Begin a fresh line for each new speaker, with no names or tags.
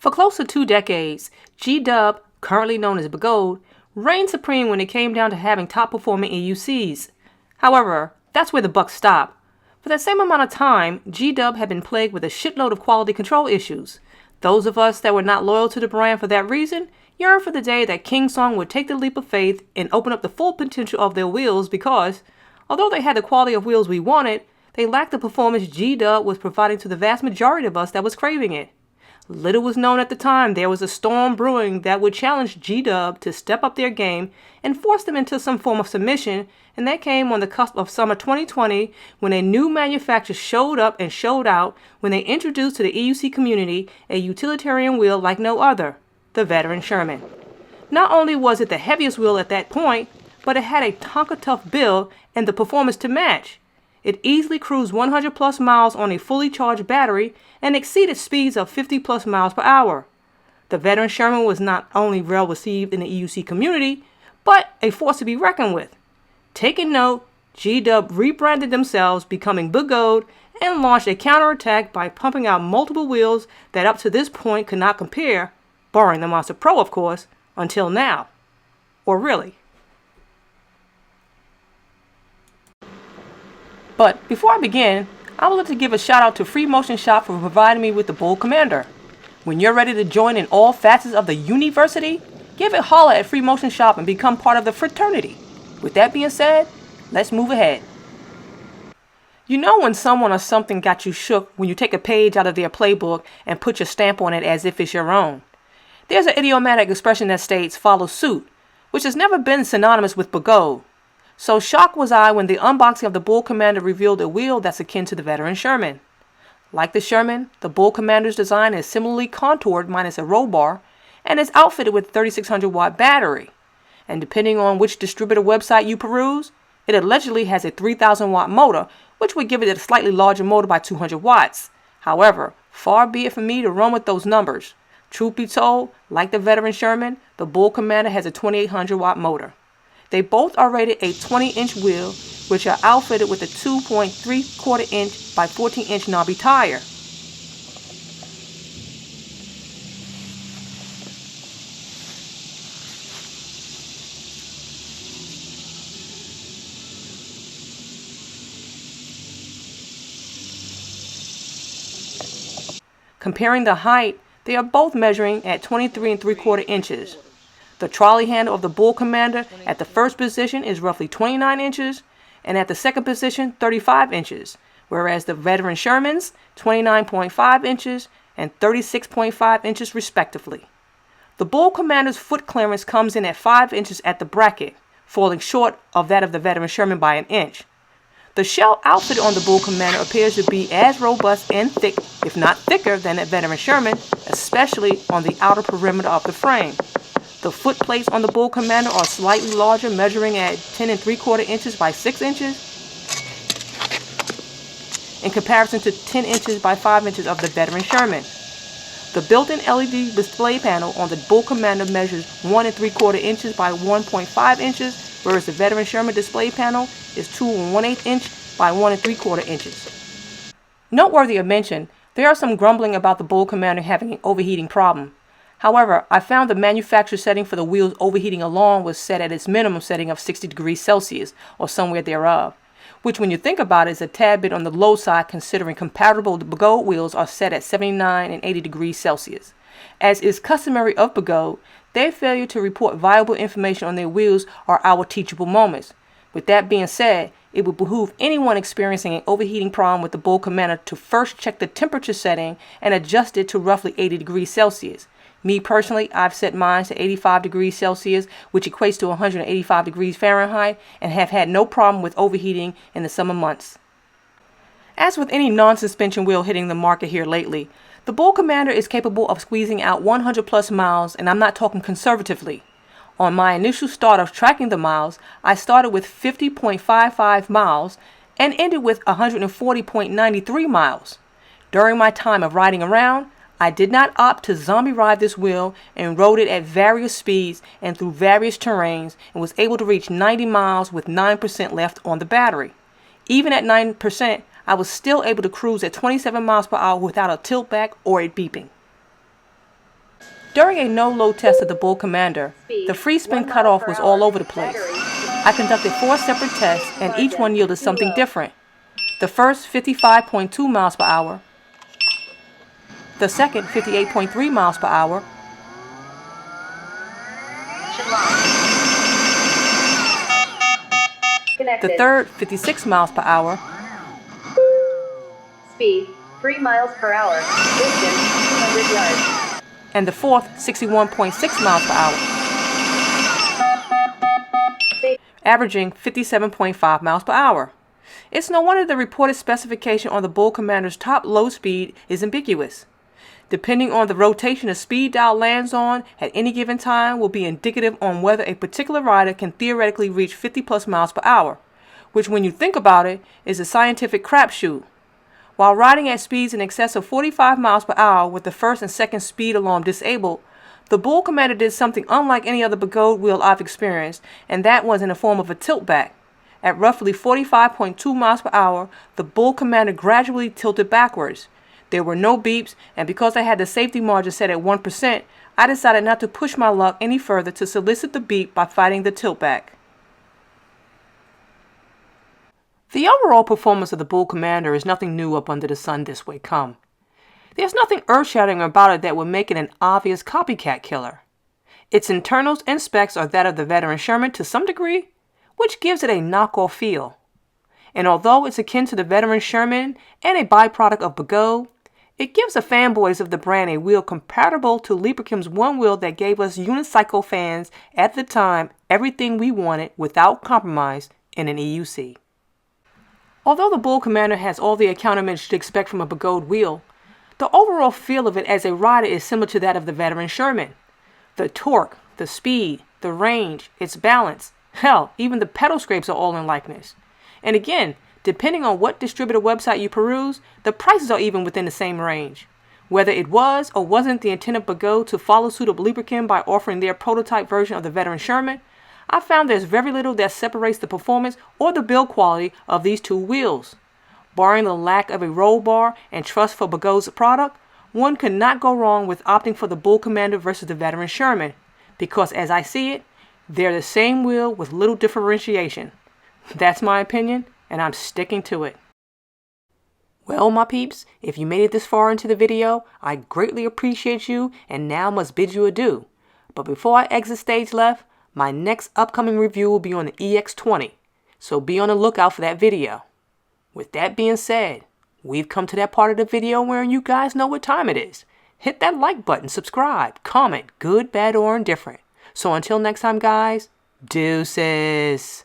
For close to 2 decades, G-Dub, currently known as Begode, reigned supreme when it came down to having top-performing EUCs. However, that's where the buck stopped. For that same amount of time, G-Dub had been plagued with a shitload of quality control issues. Those of us that were not loyal to the brand for that reason yearned for the day that Kingsong would take the leap of faith and open up the full potential of their wheels because, although they had the quality of wheels we wanted, they lacked the performance G-Dub was providing to the vast majority of us that was craving it. Little was known at the time there was a storm brewing that would challenge G-Dub to step up their game and force them into some form of submission, and that came on the cusp of summer 2020 when a new manufacturer showed up and showed out when they introduced to the EUC community a utilitarian wheel like no other, the Veteran Sherman. Not only was it the heaviest wheel at that point, but it had a Tonka-tough build and the performance to match. It easily cruised 100 plus miles on a fully charged battery and exceeded speeds of 50 plus miles per hour. The Veteran Sherman was not only well received in the EUC community, but a force to be reckoned with. Taking note, G-Dub rebranded themselves, becoming Begode, and launched a counterattack by pumping out multiple wheels that up to this point could not compare, barring the Monster Pro of course, until now. Or really. But before I begin, I would like to give a shout out to FreeMotionShop for providing me with the Bull Commander. When you're ready to join in all facets of the university, give it a holler at FreeMotionShop and become part of the fraternity. With that being said, let's move ahead. You know when someone or something got you shook when you take a page out of their playbook and put your stamp on it as if it's your own. There's an idiomatic expression that states follow suit, which has never been synonymous with Begode. So shocked was I when the unboxing of the Bull Commander revealed a wheel that's akin to the Veteran Sherman. Like the Sherman, the Bull Commander's design is similarly contoured minus a roll bar and is outfitted with a 3600 watt battery. And depending on which distributor website you peruse, it allegedly has a 3000 watt motor, which would give it a slightly larger motor by 200 watts. However, far be it from me to run with those numbers. Truth be told, like the Veteran Sherman, the Bull Commander has a 2800 watt motor. They both are rated a 20-inch wheel, which are outfitted with a 2.75 inch by 14 inch knobby tire. Comparing the height, they are both measuring at 23.75 inches. The trolley handle of the Bull Commander at the first position is roughly 29 inches, and at the second position 35 inches, whereas the Veteran Sherman's 29.5 inches and 36.5 inches respectively. The Bull Commander's foot clearance comes in at 5 inches at the bracket, falling short of that of the Veteran Sherman by an inch. The shell outfit on the Bull Commander appears to be as robust and thick, if not thicker, than the Veteran Sherman, especially on the outer perimeter of the frame. The foot plates on the Bull Commander are slightly larger, measuring at 10.75 inches by 6 inches, in comparison to 10 inches by 5 inches of the Veteran Sherman. The built-in LED display panel on the Bull Commander measures 1.75 inches by 1.5 inches, whereas the Veteran Sherman display panel is 2.18 inch by 1.75 inches. Noteworthy of mention, there are some grumbling about the Bull Commander having an overheating problem. However, I found the manufacturer setting for the wheel's overheating alone was set at its minimum setting of 60 degrees Celsius, or somewhere thereof, which when you think about it is a tad bit on the low side considering comparable Begode wheels are set at 79 and 80 degrees Celsius. As is customary of Begode, their failure to report viable information on their wheels are our teachable moments. With that being said, it would behoove anyone experiencing an overheating problem with the Bull Commander to first check the temperature setting and adjust it to roughly 80 degrees Celsius. Me personally, I've set mine to 85 degrees Celsius, which equates to 185 degrees Fahrenheit, and have had no problem with overheating in the summer months. As with any non-suspension wheel hitting the market here lately, the Bull Commander is capable of squeezing out 100 plus miles, and I'm not talking conservatively. On my initial start of tracking the miles, I started with 50.55 miles and ended with 140.93 miles. During my time of riding around, I did not opt to zombie ride this wheel and rode it at various speeds and through various terrains and was able to reach 90 miles with 9% left on the battery. Even at 9%, I was still able to cruise at 27 miles per hour without a tilt back or it beeping. During a no-load test of the Bull Commander, the free spin cutoff was all over the place. I conducted 4 separate tests and each one yielded something different. The first 55.2 miles per hour, the second 58.3 miles per hour, the third 56 miles per hour,
speed 3 miles per hour, distance 200 yards,
and the fourth 61.6 miles per hour, averaging 57.5 miles per hour. It's no wonder the reported specification on the Bull Commander's top load speed is ambiguous. Depending on the rotation the speed dial lands on at any given time will be indicative on whether a particular rider can theoretically reach 50 plus miles per hour, which when you think about it is a scientific crapshoot. While riding at speeds in excess of 45 miles per hour with the first and second speed alarm disabled, the Bull Commander did something unlike any other Begode wheel I've experienced, and that was in the form of a tilt back. At roughly 45.2 miles per hour, the Bull Commander gradually tilted backwards. There were no beeps, and because I had the safety margin set at 1%, I decided not to push my luck any further to solicit the beep by fighting the tilt back. The overall performance of the Bull Commander is nothing new up under the sun this way come. There's nothing earth-shattering about it that would make it an obvious copycat killer. Its internals and specs are that of the Veteran Sherman to some degree, which gives it a knockoff feel. And although it's akin to the Veteran Sherman and a byproduct of Begode, it gives the fanboys of the brand a wheel comparable to Librachem's one wheel that gave us unicycle fans at the time everything we wanted without compromise in an EUC. Although the Bull Commander has all the accoutrements you'd expect from a Begode wheel, the overall feel of it as a rider is similar to that of the Veteran Sherman. The torque, the speed, the range, its balance, hell, even the pedal scrapes are all in likeness. And again, depending on what distributor website you peruse, the prices are even within the same range. Whether it was or wasn't the intent of Begode to follow suit of Librachem by offering their prototype version of the Veteran Sherman, I found there's very little that separates the performance or the build quality of these two wheels. Barring the lack of a roll bar and trust for Begode's product, one could not go wrong with opting for the Bull Commander versus the Veteran Sherman, because as I see it, they're the same wheel with little differentiation. That's my opinion, and I'm sticking to it. Well, my peeps, if you made it this far into the video, I greatly appreciate you and now must bid you adieu. But before I exit stage left, my next upcoming review will be on the EX20, so be on the lookout for that video. With that being said, we've come to that part of the video where you guys know what time it is. Hit that like button, subscribe, comment, good, bad, or indifferent. So until next time, guys, deuces.